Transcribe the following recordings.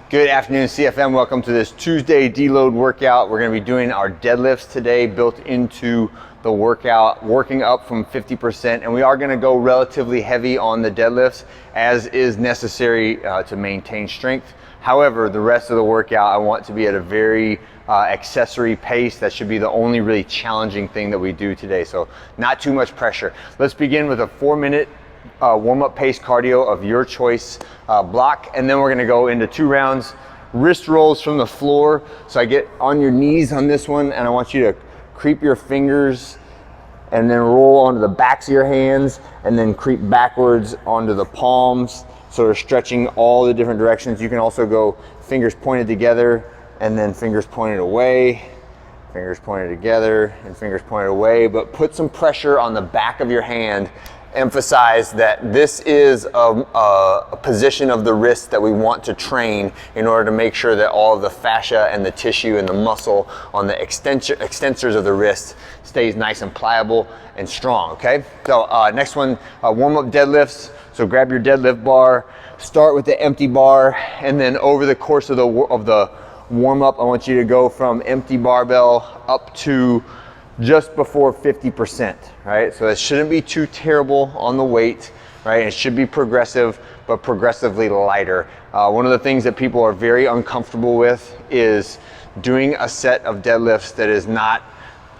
Good afternoon, CFM. Welcome to this Tuesday deload workout. We're going to be doing our deadlifts today, built into the workout, working up from 50%, and we are going to go relatively heavy on the deadlifts as is necessary to maintain strength. However, the rest of the workout I want to be at a very accessory pace. That should be the only really challenging thing that we do today, so not too much pressure. Let's begin with a 4-minute warm-up pace cardio of your choice block, and then we're going to go into 2 rounds wrist rolls from the floor. So I get on your knees on this one, and I want you to creep your fingers and then roll onto the backs of your hands and then creep backwards onto the palms, sort of stretching all the different directions. You can also go fingers pointed together and then fingers pointed away, fingers pointed together and fingers pointed away, but put some pressure on the back of your hand. Emphasize that this is a position of the wrist that we want to train in order to make sure that all of the fascia and the tissue and the muscle on the extensors of the wrist stays nice and pliable and strong, okay? So next one, warm-up deadlifts. So grab your deadlift bar, start with the empty bar, and then over the course of the warm-up, I want you to go from empty barbell up to just before 50%, right? So it shouldn't be too terrible on the weight, right? It should be progressive, but progressively lighter. One of the things that people are very uncomfortable with is doing a set of deadlifts that is not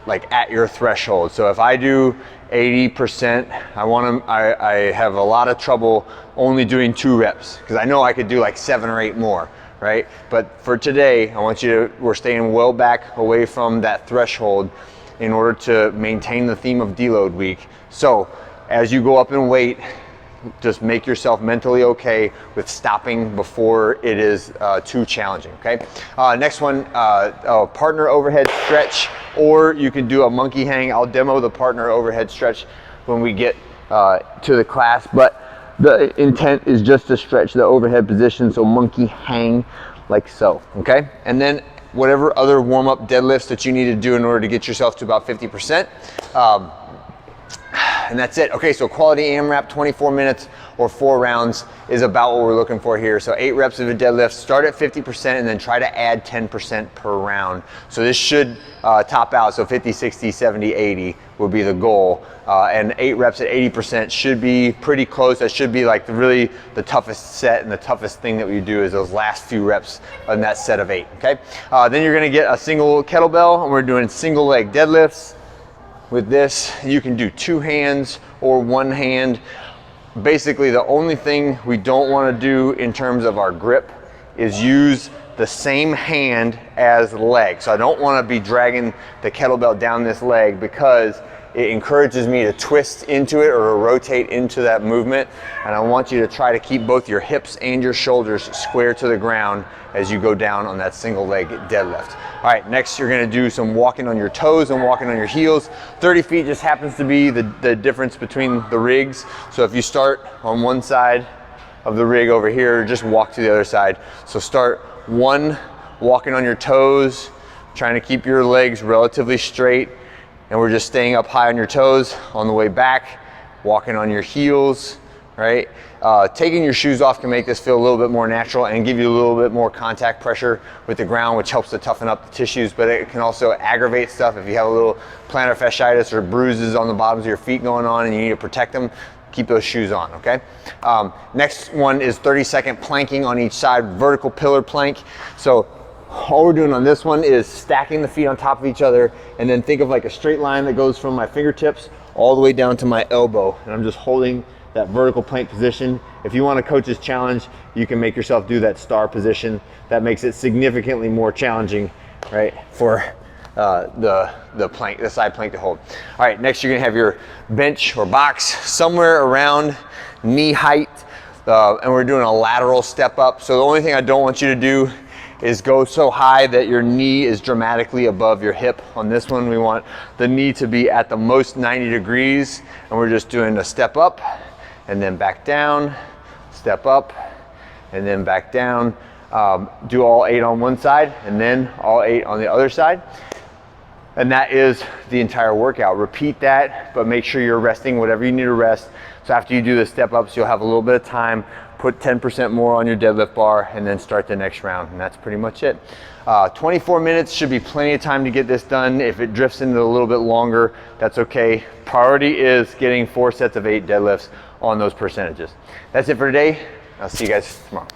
like at your threshold. So if I do 80%, I have a lot of trouble only doing 2 reps because I know I could do like 7 or 8 more, right? But for today, we're staying well back away from that threshold in order to maintain the theme of deload week. So as you go up in weight, just make yourself mentally okay with stopping before it is too challenging, okay? Next one, partner overhead stretch, or you can do a monkey hang. I'll demo the partner overhead stretch when we get to the class, but the intent is just to stretch the overhead position, so monkey hang like so, okay? And then whatever other warm-up deadlifts that you need to do in order to get yourself to about 50%. And that's it. Okay, so quality AMRAP, 24 minutes or 4 rounds is about what we're looking for here. So 8 reps of a deadlift, start at 50% and then try to add 10% per round. So this should top out, so 50, 60, 70, 80 would be the goal. And 8 reps at 80% should be pretty close. That should be like the toughest set, and the toughest thing that we do is those last few reps on that set of 8, okay? Then you're gonna get a single kettlebell, and we're doing single leg deadlifts. With this, you can do 2 hands or 1 hand. Basically, the only thing we don't want to do in terms of our grip is use the same hand as the leg. So I don't want to be dragging the kettlebell down this leg because it encourages me to twist into it or to rotate into that movement. And I want you to try to keep both your hips and your shoulders square to the ground as you go down on that single leg deadlift. All right, next you're gonna do some walking on your toes and walking on your heels. 30 feet just happens to be the difference between the rigs. So if you start on one side of the rig over here, just walk to the other side. So start 1, walking on your toes, trying to keep your legs relatively straight, and we're just staying up high on your toes. On the way back, walking on your heels, right? Taking your shoes off can make this feel a little bit more natural and give you a little bit more contact pressure with the ground, which helps to toughen up the tissues, but it can also aggravate stuff. If you have a little plantar fasciitis or bruises on the bottoms of your feet going on and you need to protect them, keep those shoes on, okay? Next one is 30-second planking on each side, vertical pillar plank. So all we're doing on this one is stacking the feet on top of each other, and then think of like a straight line that goes from my fingertips all the way down to my elbow, and I'm just holding that vertical plank position. If you want a coach's challenge, you can make yourself do that star position. That makes it significantly more challenging, right, for the side plank to hold. All right, next you're gonna have your bench or box somewhere around knee height, and we're doing a lateral step up. So the only thing I don't want you to do is go so high that your knee is dramatically above your hip. On this one, we want the knee to be at the most 90 degrees, and we're just doing a step up and then back down, step up and then back down. Do all 8 on one side and then all 8 on the other side. And that is the entire workout. Repeat that, but make sure you're resting whatever you need to rest. So after you do the step ups, you'll have a little bit of time, put 10% more on your deadlift bar, and then start the next round. And that's pretty much it. 24 minutes should be plenty of time to get this done. If it drifts into a little bit longer, that's okay. Priority is getting 4 sets of 8 deadlifts on those percentages. That's it for today. I'll see you guys tomorrow.